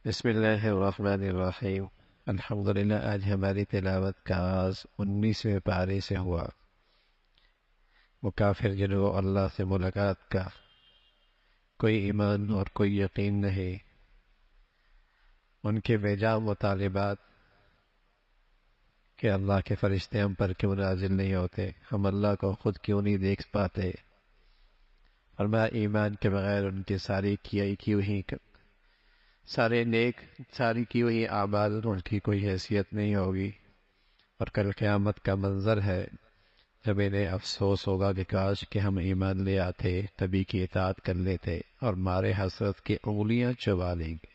بسم اللہ الرحمن الرحیم۔ الحمدللہ، آج ہماری تلاوت کا آغاز 19ویں پارے سے ہوا۔ مکافر جنوں اللہ سے ملاقات کا کوئی ایمان اور کوئی یقین نہیں، ان کے بیجا مطالبات کہ اللہ کے فرشتے ہم پر کیوں نازل نہیں ہوتے، ہم اللہ کو خود کیوں نہیں دیکھ پاتے، فرمایا ایمان کے بغیر ان کی ساری کی ہوئی اعمال ان کی کوئی حیثیت نہیں ہوگی، اور کل قیامت کا منظر ہے جب انہیں افسوس ہوگا کہ کاش کہ ہم ایمان لے آتے، تبھی کی اطاعت کر لیتے، اور مارے حسرت کی انگلیاں چبا لیں گے،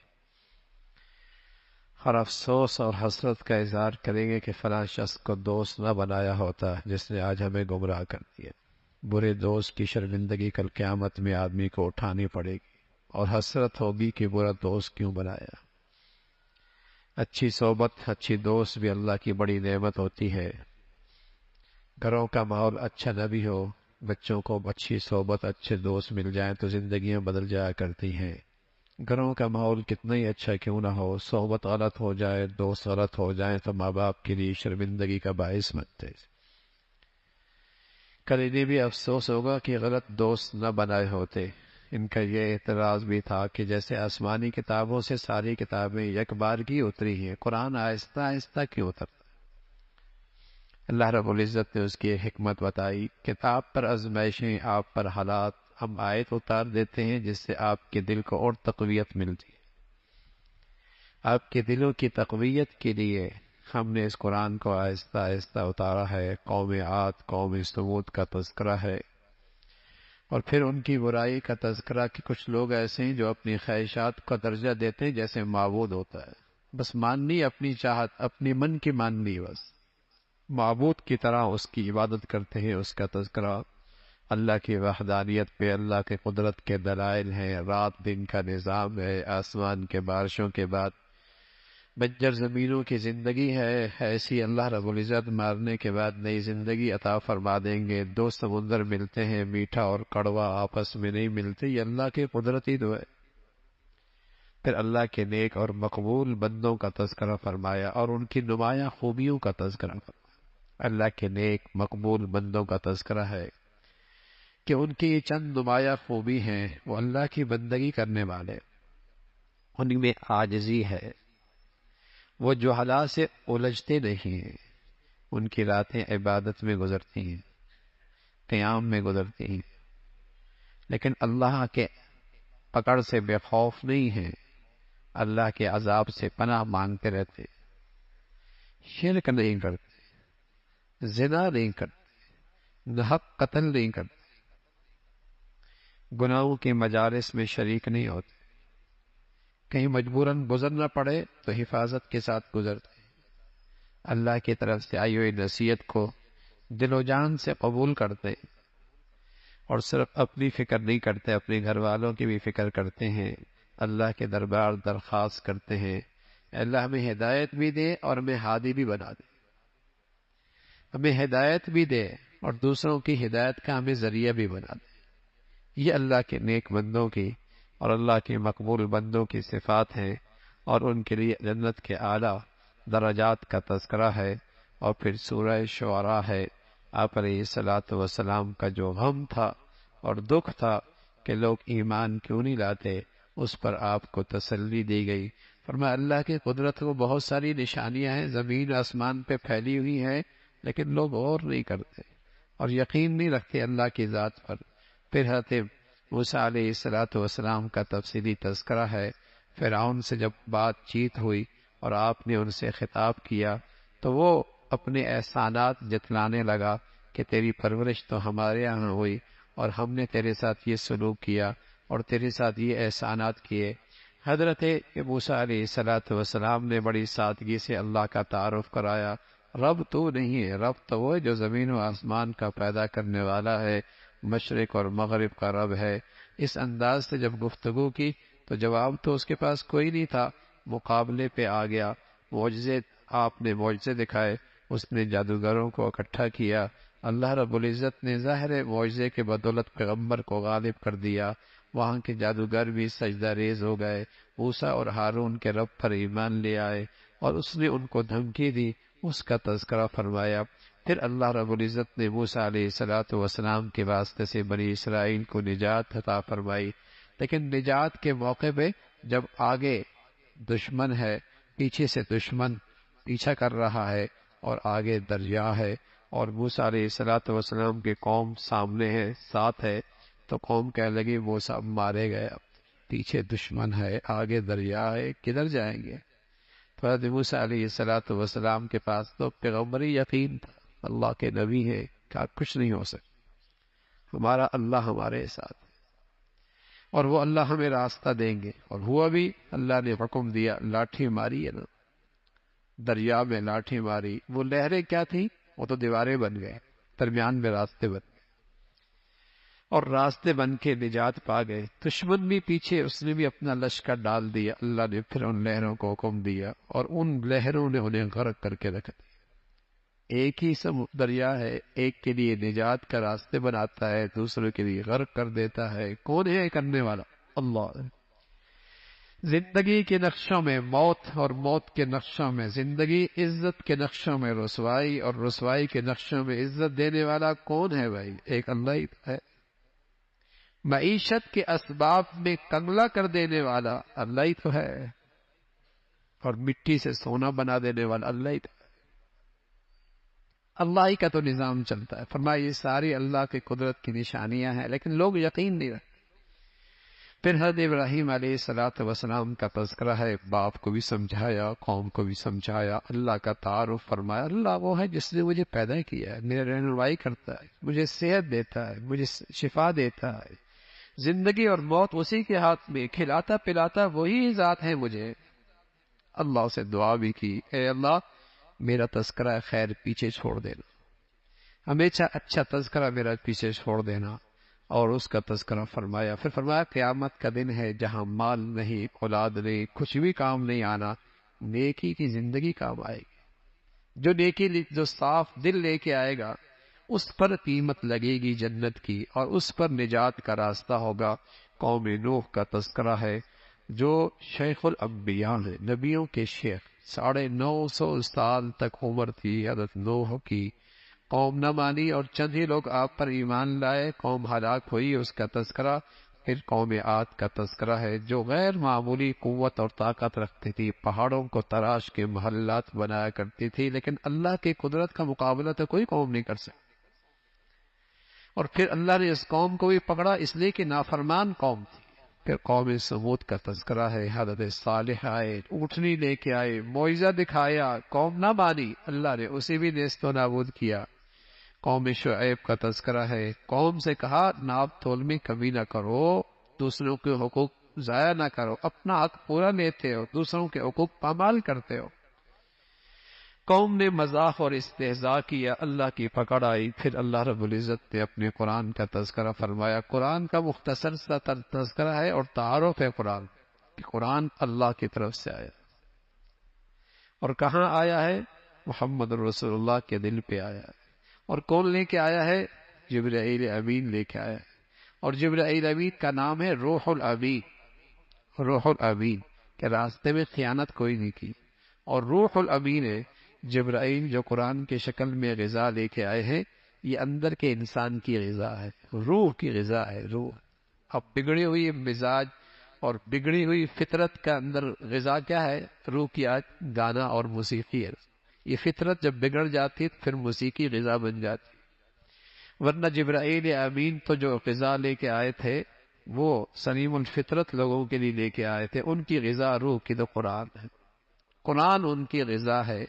اور افسوس اور حسرت کا اظہار کریں گے کہ فلاں شخص کو دوست نہ بنایا ہوتا جس نے آج ہمیں گمراہ کر دیا۔ برے دوست کی شرمندگی کل قیامت میں آدمی کو اٹھانی پڑے گی، اور حسرت ہوگی کہ برا دوست کیوں بنایا۔ اچھی صحبت، اچھی دوست بھی اللہ کی بڑی نعمت ہوتی ہے۔ گھروں کا ماحول اچھا نہ بھی ہو، بچوں کو اچھی صحبت، اچھے دوست مل جائیں تو زندگیاں بدل جایا کرتی ہیں۔ گھروں کا ماحول کتنا ہی اچھا کیوں نہ ہو، صحبت غلط ہو جائے، دوست غلط ہو جائیں تو ماں باپ کے لیے شرمندگی کا باعث بنتے۔ کل انہیں بھی افسوس ہوگا کہ غلط دوست نہ بنائے ہوتے۔ ان کا یہ اعتراض بھی تھا کہ جیسے آسمانی کتابوں سے ساری کتابیں یک بار کی اتری ہیں، قرآن آہستہ آہستہ کیوں اترتا؟ اللہ رب العزت نے اس کی حکمت بتائی، کتاب پر آزمائشیں، آپ پر حالات، ہم آیت اتار دیتے ہیں جس سے آپ کے دل کو اور تقویت ملتی ہے۔ آپ کے دلوں کی تقویت کے لیے ہم نے اس قرآن کو آہستہ آہستہ اتارا ہے۔ قوم عاد، قوم ثمود کا تذکرہ ہے، اور پھر ان کی برائی کا تذکرہ کہ کچھ لوگ ایسے ہیں جو اپنی خواہشات کا درجہ دیتے ہیں جیسے معبود ہوتا ہے، بس ماننی اپنی چاہت، اپنی من کی ماننی، بس معبود کی طرح اس کی عبادت کرتے ہیں۔ اس کا تذکرہ اللہ کی وحدانیت پہ، اللہ کے قدرت کے دلائل ہیں، رات دن کا نظام ہے، آسمان کے بارشوں کے بعد بنجر زمینوں کی زندگی ہے، ایسی اللہ رب العزت مارنے کے بعد نئی زندگی عطا فرما دیں گے۔ دو سمندر ملتے ہیں، میٹھا اور کڑوا آپس میں نہیں ملتے، یہ اللہ کی قدرتی دو ہے۔ پھر اللہ کے نیک اور مقبول بندوں کا تذکرہ فرمایا اور ان کی نمایاں خوبیوں کا تذکرہ فرمایا۔ اللہ کے نیک مقبول بندوں کا تذکرہ ہے کہ ان کی یہ چند نمایاں خوبی ہیں، وہ اللہ کی بندگی کرنے والے، ان میں عاجزی ہے، وہ جہلا سے الجھتے نہیں ہیں، ان کی راتیں عبادت میں گزرتی ہیں، قیام میں گزرتی ہیں، لیکن اللہ کے پکڑ سے بے خوف نہیں ہیں، اللہ کے عذاب سے پناہ مانگتے رہتے، شرک نہیں کرتے، زنا نہیں کرتے، ناحق قتل نہیں کرتے، گناہوں کے مجالس میں شریک نہیں ہوتے، کہیں مجبوراً گزرنا پڑے تو حفاظت کے ساتھ گزرتے، اللہ کی طرف سے آئی ہوئی نصیحت کو دل و جان سے قبول کرتے، اور صرف اپنی فکر نہیں کرتے، اپنے گھر والوں کی بھی فکر کرتے ہیں، اللہ کے دربار درخواست کرتے ہیں، اللہ ہمیں ہدایت بھی دے اور ہمیں ہادی بھی بنا دے، ہمیں ہدایت بھی دے اور دوسروں کی ہدایت کا ہمیں ذریعہ بھی بنا دے۔ یہ اللہ کے نیک بندوں کی اور اللہ کے مقبول بندوں کی صفات ہیں، اور ان کے لیے جنت کے اعلیٰ درجات کا تذکرہ ہے۔ اور پھر سورہ شعراء ہے، آپ علیہ الصلاۃ والسلام کا جو غم تھا اور دکھ تھا کہ لوگ ایمان کیوں نہیں لاتے، اس پر آپ کو تسلی دی گئی۔ فرمایا اللہ کی قدرت کو بہت ساری نشانیاں ہیں، زمین آسمان پہ پھیلی ہوئی ہیں، لیکن لوگ غور نہیں کرتے اور یقین نہیں رکھتے اللہ کی ذات پر۔ پھر حضرت موسیٰ علیہ السلام کا تفصیلی تذکرہ ہے، فرعون سے جب بات چیت ہوئی اور آپ نے ان سے خطاب کیا تو وہ اپنے احسانات جتلانے لگا کہ تیری پرورش تو ہمارے یہاں ہوئی اور ہم نے تیرے ساتھ یہ سلوک کیا اور تیرے ساتھ یہ احسانات کیے۔ حضرت موسیٰ علیہ السلام نے بڑی سادگی سے اللہ کا تعارف کرایا، رب تو نہیں ہے، رب تو وہ ہے جو زمین و آسمان کا پیدا کرنے والا ہے، مشرق اور مغرب کا رب ہے۔ اس انداز سے جب گفتگو کی تو جواب تو اس کے پاس کوئی نہیں تھا، مقابلے پہ آ گیا، معجزے، آپ نے معجزے دکھائے، اس نے جادوگروں کو اکٹھا کیا، اللہ رب العزت نے ظاہر معجزے کے بدولت پیغمبر کو غالب کر دیا، وہاں کے جادوگر بھی سجدہ ریز ہو گئے، موسیٰ اور ہارون کے رب پر ایمان لے آئے اور اس نے ان کو دھمکی دی، اس کا تذکرہ فرمایا۔ پھر اللہ رب العزت نے موسیٰ علیہ السلام کے واسطے سے بنی اسرائیل کو نجات عطا فرمائی، لیکن نجات کے موقع پہ جب آگے دشمن ہے، پیچھے سے دشمن پیچھا کر رہا ہے اور آگے دریا ہے اور موسیٰ علیہ السلام کے قوم سامنے ہے، ساتھ ہے، تو قوم کہنے لگی موسیٰ مارے گئے، پیچھے دشمن ہے، آگے دریا ہے، کدھر جائیں گے؟ تو حضرت موسیٰ علیہ السلام کے پاس تو پیغمبری یقین تھا، اللہ کے نبی ہے، کہا کچھ نہیں ہو سکتا، ہمارا اللہ ہمارے ساتھ اور وہ اللہ ہمیں راستہ دیں گے۔ اور ہوا بھی، اللہ نے حکم دیا، لاٹھی ماری ہے نا، دریا میں لاٹھی ماری، وہ لہریں کیا تھیں؟ وہ تو دیواریں بن گئے، درمیان میں راستے بن گئے اور راستے بن کے نجات پا گئے۔ دشمن بھی پیچھے، اس نے بھی اپنا لشکر ڈال دیا، اللہ نے پھر ان لہروں کو حکم دیا اور ان لہروں نے انہیں غرق کر کے رکھ دیا۔ ایک ہی دریا ہے، ایک کے لیے نجات کا راستے بناتا ہے، دوسرے کے لیے غرق کر دیتا ہے۔ کون ہے کرنے والا؟ اللہ۔ زندگی کے نقشوں میں موت اور موت کے نقشوں میں زندگی، عزت کے نقشوں میں رسوائی اور رسوائی کے نقشوں میں عزت دینے والا کون ہے بھائی؟ ایک اللہ ہی ہے۔ معیشت کے اسباب میں کنگلا کر دینے والا اللہ ہی تو ہے، اور مٹی سے سونا بنا دینے والا اللہ ہی تو ہے۔ اللہ ہی کا تو نظام چلتا ہے۔ فرمایا یہ ساری اللہ کی قدرت کی نشانیاں ہیں، لیکن لوگ یقین نہیں رکھتے۔ پھر حضرت ابراہیم علیہ السلام کا تذکرہ ہے، باپ کو بھی سمجھایا، قوم کو بھی سمجھایا، اللہ کا تعارف فرمایا۔ اللہ وہ ہے جس نے مجھے پیدا کیا ہے، میرے رہنمائی کرتا ہے، مجھے صحت دیتا ہے، مجھے شفا دیتا ہے، زندگی اور موت اسی کے ہاتھ میں، کھلاتا پلاتا وہی ذات ہے مجھے۔ اللہ سے دعا بھی کی، اے اللہ میرا تذکرہ خیر پیچھے چھوڑ دینا، ہمیشہ اچھا تذکرہ میرا پیچھے چھوڑ دینا، اور اس کا تذکرہ فرمایا۔ پھر فرمایا قیامت کا دن ہے جہاں مال نہیں، اولاد نہیں، کچھ بھی کام نہیں آنا، نیکی کی زندگی کام آئے گی۔ جو نیکی، جو صاف دل لے کے آئے گا، اس پر قیمت لگے گی جنت کی، اور اس پر نجات کا راستہ ہوگا۔ قوم نوح کا تذکرہ ہے، جو شیخ الانبیاء ہے، نبیوں کے شیخ، 950 سال تک عمر تھی حضرت نوح کی، قوم نہ مانی اور چند ہی لوگ آپ پر ایمان لائے، قوم ہلاک ہوئی، اس کا تذکرہ۔ پھر قوم عاد کا تذکرہ ہے، جو غیر معمولی قوت اور طاقت رکھتی تھی، پہاڑوں کو تراش کے محلات بنایا کرتی تھی، لیکن اللہ کی قدرت کا مقابلہ تو کوئی قوم نہیں کر سکتی۔ اور پھر اللہ نے اس قوم کو بھی پکڑا، اس لیے کہ نافرمان قوم تھی۔ پھر قوم سمود کا تذکرہ ہے، حضرت صالح آئے، اونٹنی لے کے آئے، معجزہ دکھایا، قوم نہ مانی، اللہ نے اسے بھی نیست و نابود کیا۔ قوم شعیب کا تذکرہ ہے، قوم سے کہا ناپ تول میں کمی نہ کرو، دوسروں کے حقوق ضائع نہ کرو، اپنا حق پورا لیتے ہو، دوسروں کے حقوق پامال کرتے ہو۔ قوم نے مذاق اور استہزاء کیا، اللہ کی پکڑ آئی۔ پھر اللہ رب العزت نے اپنے قرآن کا تذکرہ فرمایا۔ قرآن کا مختصر سا تذکرہ ہے اور تعارف ہے قرآن کہ قرآن اللہ کی طرف سے آیا، اور کہاں آیا ہے؟ محمد رسول اللہ کے دل پہ آیا ہے۔ اور کون لے کے آیا ہے؟ جبرائیل امین لے کے آیا ہے، اور جبرائیل امین کا نام ہے روح الامین۔ روح الامین کے راستے میں خیانت کوئی نہیں کی، اور روح الامین ہے جبرائیل جو قرآن کے شکل میں غذا لے کے آئے ہیں، یہ اندر کے انسان کی غذا ہے، روح کی غذا ہے۔ روح اب بگڑی ہوئی مزاج اور بگڑی ہوئی فطرت کا اندر غذا کیا ہے؟ روح کی آج گانا اور موسیقی ہے۔ یہ فطرت جب بگڑ جاتی پھر موسیقی غذا بن جاتی، ورنہ جبرائیل امین تو جو غذا لے کے آئے تھے وہ سلیم الفطرت لوگوں کے لیے لے کے آئے تھے، ان کی غذا روح کی تو قرآن ہے، قرآن ان کی غذا ہے،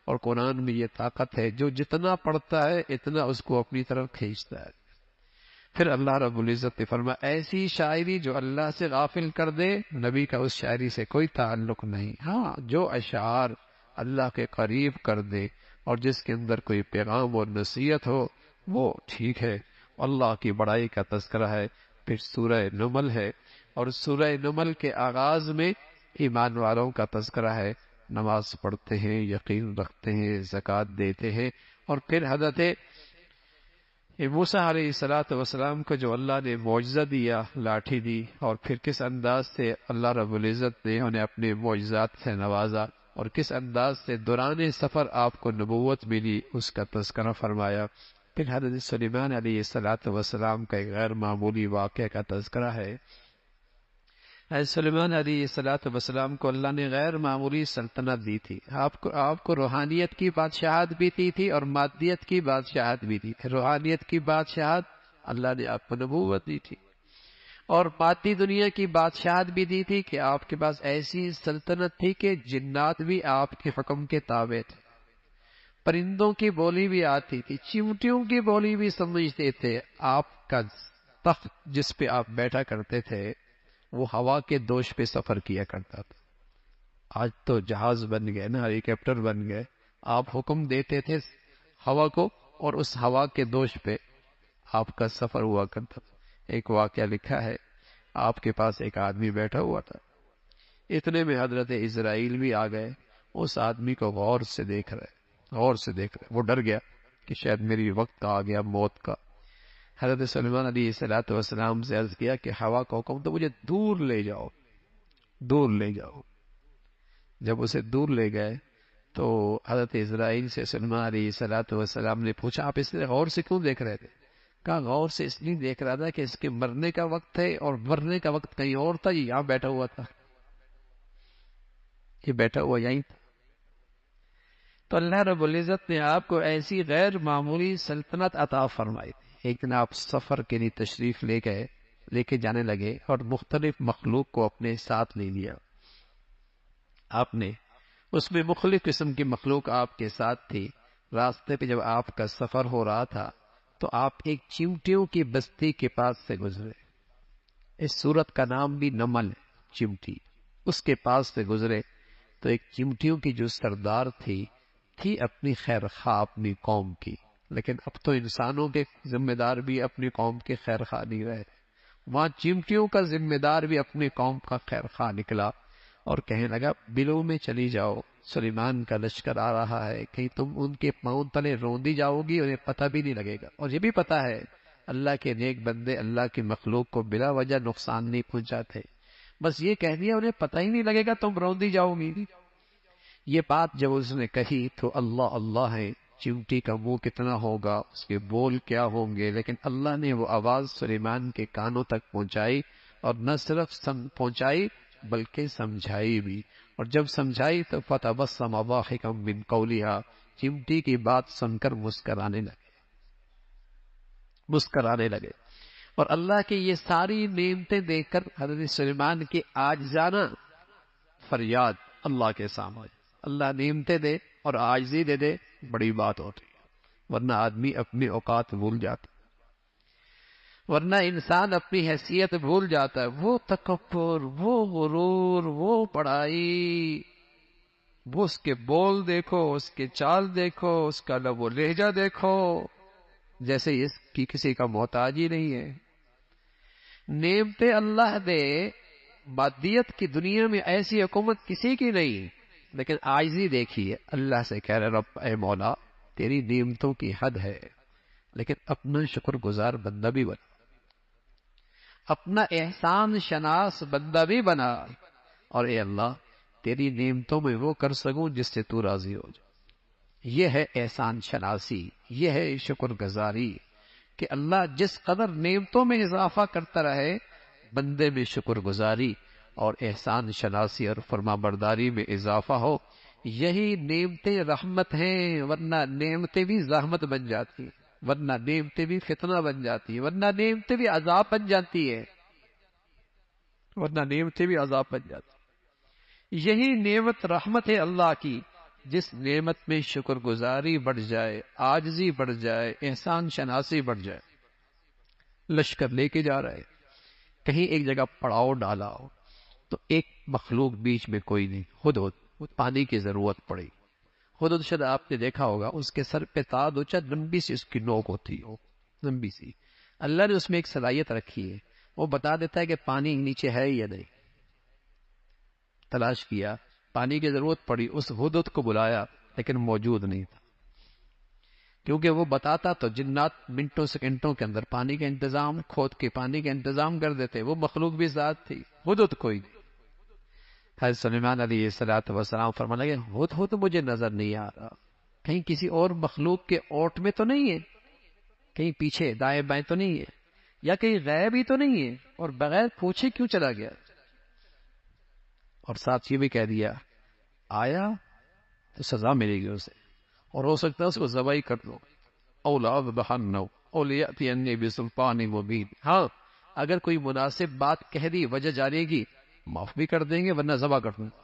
اور قرآن میں یہ طاقت ہے جو جتنا پڑھتا ہے اتنا اس کو اپنی طرف کھینچتا ہے۔ پھر اللہ رب العزت نے فرمایا ایسی شاعری جو اللہ سے غافل کر دے، نبی کا اس شاعری سے کوئی تعلق نہیں۔ ہاں، جو اشعار اللہ کے قریب کر دے اور جس کے اندر کوئی پیغام اور نصیحت ہو وہ ٹھیک ہے۔ اللہ کی بڑائی کا تذکرہ ہے۔ پھر سورہ نمل ہے، اور سورہ نمل کے آغاز میں ایمان والوں کا تذکرہ ہے، نماز پڑھتے ہیں، یقین رکھتے ہیں، زکوٰۃ دیتے ہیں، اور پھر حضرت موسیٰ علیہ السلام کو جو اللہ نے معجزہ دیا، لاٹھی دی، اور پھر کس انداز سے اللہ رب العزت نے انہیں اپنے معجزات سے نوازا، اور کس انداز سے دوران سفر آپ کو نبوت ملی، اس کا تذکرہ فرمایا۔ پھر حضرت سلیمان علیہ السلام کا ایک غیر معمولی واقعہ کا تذکرہ ہے۔ حضرت سلیمان علیہ السلام کو اللہ نے غیر معمولی سلطنت دی تھی۔ آپ کو روحانیت کی بادشاہت بھی دی تھی اور مادیت کی بادشاہت بھی دی تھی۔ روحانیت کی بادشاہت اللہ نے آپ کو نبوت دی تھی، اور مادی دنیا کی بادشاہت بھی دی تھی کہ آپ کے پاس ایسی سلطنت تھی کہ جنات بھی آپ کے حکم کے تابع تھے، پرندوں کی بولی بھی آتی تھی، چیونٹیوں کی بولی بھی سمجھتے تھے۔ آپ کا تخت جس پہ آپ بیٹھا کرتے تھے وہ ہوا کے دوش پہ سفر کیا کرتا تھا۔ آج تو جہاز بن گئے نا، ہیلی کاپٹر بن گئے۔ آپ حکم دیتے تھے ہوا کو، اور اس ہوا کے دوش پہ آپ کا سفر ہوا کرتا تھا۔ ایک واقعہ لکھا ہے، آپ کے پاس ایک آدمی بیٹھا ہوا تھا، اتنے میں حضرت اسرائیل بھی آ گئے، اس آدمی کو غور سے دیکھ رہے۔ وہ ڈر گیا کہ شاید میری وقت آ گیا موت کا۔ حضرت سلیمان علیہ السلام سے عرض کیا کہ ہوا کو حکم تو مجھے دور لے جاؤ، دور لے جاؤ۔ جب اسے دور لے گئے تو حضرت اسرائیل سے سلیمان علیہ السلام نے پوچھا، آپ اس طرح غور سے کیوں دیکھ رہے تھے؟ کہا غور سے اس لیے دیکھ رہا تھا کہ اس کے مرنے کا وقت ہے، اور مرنے کا وقت کہیں اور تھا، یہ یہاں بیٹھا ہوا تھا، یہ بیٹھا ہوا یہیں تھا۔ تو اللہ رب العزت نے آپ کو ایسی غیر معمولی سلطنت عطا فرمائی تھی۔ ایک دن آپ سفر کے لیے تشریف لے کے جانے لگے، اور مختلف مخلوق کو اپنے ساتھ لے لیا۔ آپ نے اس میں مختلف قسم کی مخلوق آپ کے ساتھ تھی۔ راستے پہ جب آپ کا سفر ہو رہا تھا تو آپ ایک چیونٹیوں کی بستی کے پاس سے گزرے۔ اس سورت کا نام بھی نمل ہے، چمٹی۔ اس کے پاس سے گزرے تو ایک چمٹیوں کی جو سردار تھی اپنی خیر خواہ اپنی قوم کی، لیکن اب تو انسانوں کے ذمہ دار بھی اپنی قوم کے خیر خواہ نہیں رہے، وہاں چمٹیوں کا ذمہ دار بھی اپنی قوم کا خیر خواہ نکلا، اور کہنے لگا بلوں میں چلی جاؤ، سلیمان کا لشکر آ رہا ہے، کہیں تم ان کے پاؤں تلے روندی جاؤ گی، انہیں پتہ بھی نہیں لگے گا۔ اور یہ بھی پتہ ہے اللہ کے نیک بندے اللہ کی مخلوق کو بلا وجہ نقصان نہیں پہنچاتے، بس یہ کہہ دیا انہیں پتہ ہی نہیں لگے گا تم روندی جاؤ گی۔ یہ بات جب اس نے کہی تو اللہ اللہ ہے، چمٹی کا منہ کتنا ہوگا، اس کے بول کیا ہوں گے، لیکن اللہ نے وہ آواز سلیمان کے کانوں تک پہنچائی، اور نہ صرف پہنچائی بلکہ سمجھائی بھی، اور جب سمجھائی تو فتبسم ضاحکا من قولها، چمٹی کی بات سن کر مسکرانے لگے۔ اور اللہ کی یہ ساری نعمتیں دیکھ کر حضرت سلیمان کی عاجزانہ فریاد اللہ کے سامنے، اللہ نعمتیں دے اور عاجزی دے دے، بڑی بات ہوتی ہے، ورنہ آدمی اپنی اوقات بھول جاتا، ورنہ انسان اپنی حیثیت بھول جاتا ہے۔ وہ تکبر، وہ غرور، وہ بڑائی، وہ اس کے بول دیکھو، اس کے چال دیکھو، اس کا لب و لہجہ دیکھو، جیسے اس کی کسی کا محتاج ہی نہیں ہے۔ نعمتیں اللہ دے، مادیت کی دنیا میں ایسی حکومت کسی کی نہیں، لیکن عاجزی دیکھیے، اللہ سے کہہ رہے رب اے مولا تیری نعمتوں کی حد ہے، لیکن اپنا شکر گزار بندہ بھی بنا، اپنا احسان شناس بندہ بھی بنا، اور اے اللہ تیری نعمتوں میں وہ کر سکوں جس سے تو راضی ہو جائے۔ یہ ہے احسان شناسی، یہ ہے شکر گزاری، کہ اللہ جس قدر نعمتوں میں اضافہ کرتا رہے، بندے میں شکر گزاری اور احسان شناسی اور فرما برداری میں اضافہ ہو۔ یہی نعمتیں رحمت ہیں، ورنہ نعمتیں بھی زحمت بن جاتی، ورنہ نعمتیں بھی فتنہ بن جاتی، ورنہ نعمتیں بھی عذاب بن جاتی ہے، یہی نعمت رحمت ہے اللہ کی، جس نعمت میں شکر گزاری بڑھ جائے، عاجزی بڑھ جائے، احسان شناسی بڑھ جائے۔ لشکر لے کے جا رہے، کہیں ایک جگہ پڑاؤ ڈالا ہو تو ایک مخلوق بیچ میں کوئی نہیں، ہدہد پانی کی ضرورت پڑی، ہدہد شاید آپ نے دیکھا ہوگا، اس کے سر پہ تاج ہوتا، لمبی سی اس کی نوک ہوتی ہو، لمبی سی، اللہ نے اس میں ایک صلاحیت رکھی ہے، وہ بتا دیتا ہے کہ پانی نیچے ہے یا نہیں۔ تلاش کیا، پانی کی ضرورت پڑی، اس ہدہد کو بلایا لیکن موجود نہیں تھا۔ کیونکہ وہ بتاتا تو جنات منٹوں سیکنڈوں کے اندر پانی کا انتظام کھود کے پانی کا انتظام کر دیتے. وہ مخلوق بھی ذات تھی، ہدہد کوئی نہیں. حضرت سلیمان علیہ السلام فرمانے لگے ہدہد مجھے نظر نہیں آ رہا، کہیں کسی اور مخلوق کے اوٹ میں تو نہیں ہے، کہیں پیچھے دائیں بائیں تو نہیں ہے، یا کہیں غائب ہی تو نہیں ہے، اور بغیر پوچھے کیوں چلا گیا. اور ساتھ یہ بھی کہہ دیا آیا تو سزا ملے گی اسے، اور ہو سکتا ہے اس کو ذبح ہی کر دو. اولاد بہنو اولیاتی بسلطان مبین. ہاں اگر کوئی مناسب بات کہہ دی وجہ جانے گی معاف بھی کر دیں گے، ورنہ ذبح کر دیں گے.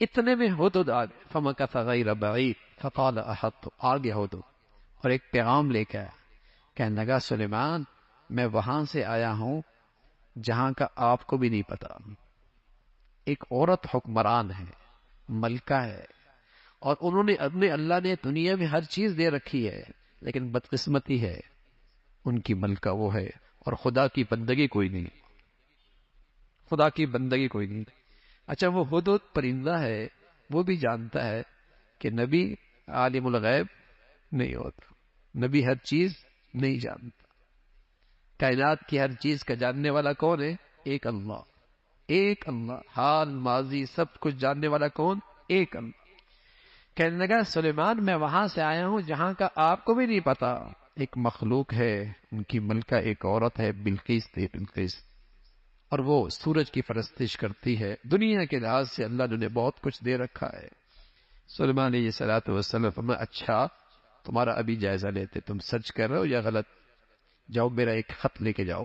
اتنے میں ہدہد آ گئے. فمکث غیر بعید فقال احطت. آگے ہدہد اور ایک پیغام لے کے آیا. کہنے لگا سلیمان میں وہاں سے آیا ہوں جہاں کا آپ کو بھی نہیں پتا. ایک عورت حکمران ہے، ملکہ ہے، اور انہوں نے اپنے اللہ نے دنیا میں ہر چیز دے رکھی ہے، لیکن بدقسمتی ہے ان کی ملکہ وہ ہے اور خدا کی بندگی کوئی نہیں. خدا کی بندگی کوئی نہیں. اچھا وہ ہدہد پرندہ ہے، وہ بھی جانتا ہے کہ نبی عالم الغیب نہیں ہوتا، نبی ہر چیز نہیں جانتا. کائنات کی ہر چیز کا جاننے والا کون ہے؟ ایک اللہ. ایک اللہ، حال ماضی سب کچھ جاننے والا کون؟ ایک اللہ. کہنے لگا سلیمان میں وہاں سے آیا ہوں جہاں کا آپ کو بھی نہیں پتا. ایک مخلوق ہے، ان کی ملکہ ایک عورت ہے، بلقیس تھی، بلقیس، اور وہ سورج کی پرستش کرتی ہے. دنیا کے لحاظ سے اللہ نے بہت کچھ دے رکھا ہے. سلیمان علیہ السلام فرمایا اچھا تمہارا ابھی جائزہ لیتے، تم سچ کر رہے ہو یا غلط. جاؤ میرا ایک خط لے کے جاؤ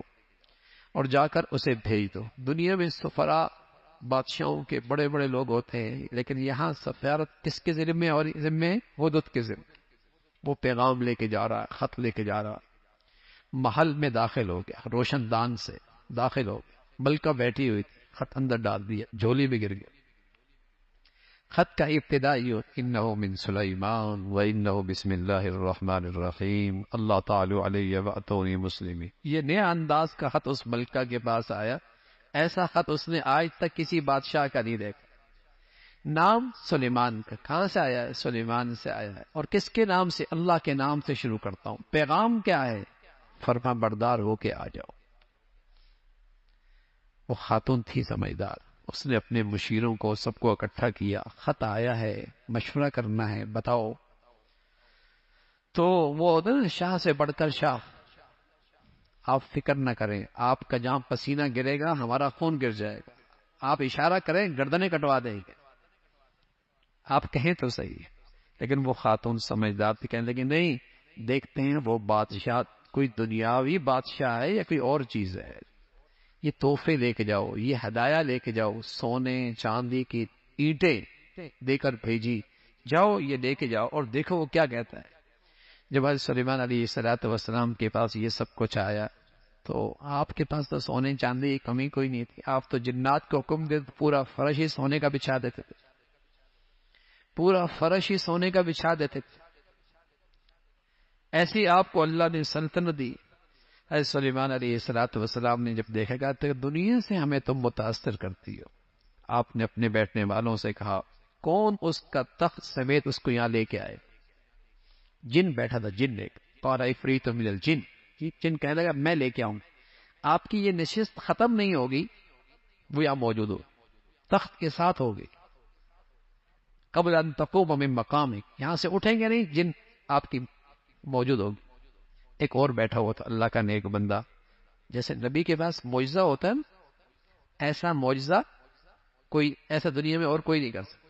اور جا کر اسے بھیج دو. دنیا میں سفراء بادشاہوں کے بڑے بڑے لوگ ہوتے ہیں، لیکن یہاں سفارت کس کے ذمے اور ذمے؟ ہدہد کے ذمے. وہ پیغام لے کے جا رہا، خط لے کے جا رہا. محل میں داخل ہو گیا، روشن دان سے داخل ہو گیا. ملکہ بیٹھی ہوئی تھی، خط اندر ڈال دیا، جھولی میں گر گیا. خط کا ابتدا یہ انہو من سلیمان و انہو بسم اللہ الرحمن الرحیم اللہ تعالی علیہ واتونی مسلمی. یہ نیا انداز کا خط اس ملکہ کے پاس آیا. ایسا خط اس نے آج تک کسی بادشاہ کا نہیں دیکھا. نام سلیمان کا. کہاں سے آیا ہے؟ سلیمان سے آیا ہے. اور کس کے نام سے؟ اللہ کے نام سے شروع کرتا ہوں. پیغام کیا ہے؟ فرما بردار ہو کے آ جاؤ. وہ خاتون تھی سمجھدار، اس نے اپنے مشیروں کو سب کو اکٹھا کیا. خط آیا ہے، مشورہ کرنا ہے، بتاؤ. تو وہ شاہ سے بڑھ کر شاہ. آپ فکر نہ کریں، آپ کا جہاں پسینہ گرے گا ہمارا خون گر جائے گا. آپ اشارہ کریں گردنیں کٹوا دیں گے. آپ کہیں تو صحیح. لیکن وہ خاتون سمجھدار تھی، کہنے لگی نہیں، دیکھتے ہیں وہ بادشاہ کوئی دنیاوی بادشاہ ہے یا کوئی اور چیز ہے. یہ تحفے لے کے جاؤ، یہ ہدایہ لے کے جاؤ، سونے چاندی کی اینٹیں دے کر بھیجی. جاؤ یہ لے کے جاؤ اور دیکھو وہ کیا کہتا ہے. جب حضرت سلیمان علیہ السلام کے پاس یہ سب کچھ آیا تو آپ کے پاس تو سونے چاندی کی کمی کوئی نہیں تھی. آپ تو جنات کو حکم دے پورا فرش ہی سونے کا بچھا دیتے تھے، پورا فرش ہی سونے کا بچھا دیتے تھے. ایسی آپ کو اللہ نے سلطنت دی. حضرت سلیمان علیہ السلام نے جب دیکھا گا تو دنیا سے ہمیں تم متاثر کرتی ہو. آپ نے اپنے بیٹھنے والوں سے کہا کون اس کا تخت سمیت اس کو یہاں لے کے آئے. جن بیٹھا تھا، جن ایک قال عفریت من الجن. جن کہنے لگا میں لے کے آؤں. آپ کی یہ نشست ختم نہیں ہوگی، وہ یہاں موجود ہو، تخت کے ساتھ ہوگی. قبل ان تقوم من مقامک، یہاں سے اٹھیں گے نہیں، جن آپ کی موجود ہوگی. ایک اور بیٹھا ہوا تھا اللہ کا نیک بندہ. جیسے نبی کے پاس معجزہ ہوتا ہے، ایسا معجزہ کوئی ایسا دنیا میں اور کوئی نہیں کر سکتا.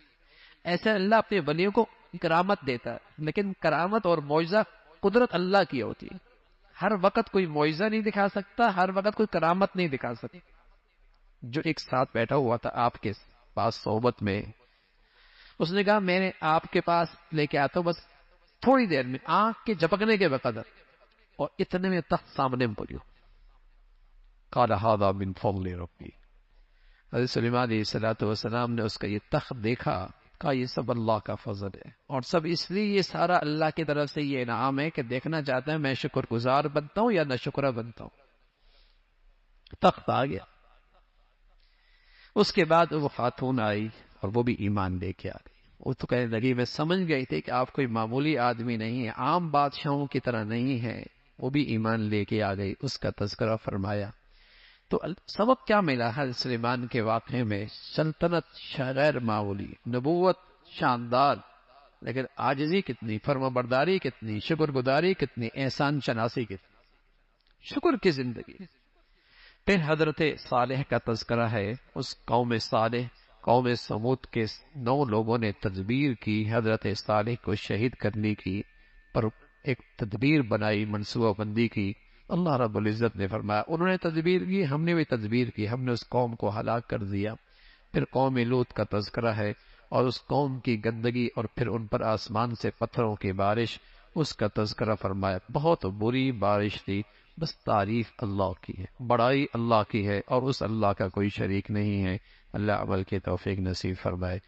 ایسا اللہ اپنے ولیوں کو کرامت دیتا ہے، لیکن کرامت اور معجزہ قدرت اللہ کی ہوتی ہے. ہر وقت کوئی معجزہ نہیں دکھا سکتا، ہر وقت کوئی کرامت نہیں دکھا سکتا. جو ایک ساتھ بیٹھا ہوا تھا آپ کے پاس صحبت میں، اس نے کہا میں نے آپ کے پاس لے کے آتا ہوں بس تھوڑی دیر میں، آنکھ کے جھپکنے کے بقدر. اور اتنے میں تخت سامنے پڑی. قال ھذا من فضل ربی. حضرت سلیمان علیہ السلام نے اس کا یہ تخت دیکھا، کہا یہ سب اللہ کا فضل ہے، اور سب اس لیے یہ سارا اللہ کی طرف سے یہ انعام ہے کہ دیکھنا چاہتا ہے میں شکر گزار بنتا ہوں یا نہ شکرہ بنتا ہوں. تخت آ گیا. اس کے بعد وہ خاتون آئی اور وہ بھی ایمان لے کے آ گئی. وہ تو کہنے لگی میں سمجھ گئی تھی کہ آپ کوئی معمولی آدمی نہیں ہے، عام بادشاہوں کی طرح نہیں ہے۔ وہ بھی ایمان لے کے آ گئی، اس کا تذکرہ فرمایا۔ تو سبق کیا ملا حضرت سلیمان کے واقعے میں؟ سلطنت غیر معمولی، نبوت شاندار، لیکن عاجزی کتنی، فرمانبرداری کتنی، شکر گزاری کتنی، احسان شناسی کتنی، شکر کی زندگی۔ پھر حضرت صالح کا تذکرہ ہے۔ اس قوم صالح، قوم سمود کے 9 لوگوں نے تدبیر کی حضرت صالح کو شہید کرنے کی، پر ایک تدبیر بنائی، منصوبہ بندی کی۔ اللہ رب العزت نے فرمایا انہوں نے تدبیر کی، ہم نے بھی تدبیر کی، ہم نے اس قوم کو ہلاک کر دیا۔ پھر قوم لوط کا تذکرہ ہے اور اس قوم کی گندگی، اور پھر ان پر آسمان سے پتھروں کی بارش، اس کا تذکرہ فرمایا۔ بہت بری بارش تھی، بس تعریف اللہ کی ہے، بڑائی اللہ کی ہے، اور اس اللہ کا کوئی شریک نہیں ہے۔ اللہ عمل کی توفیق نصیب فرمائے۔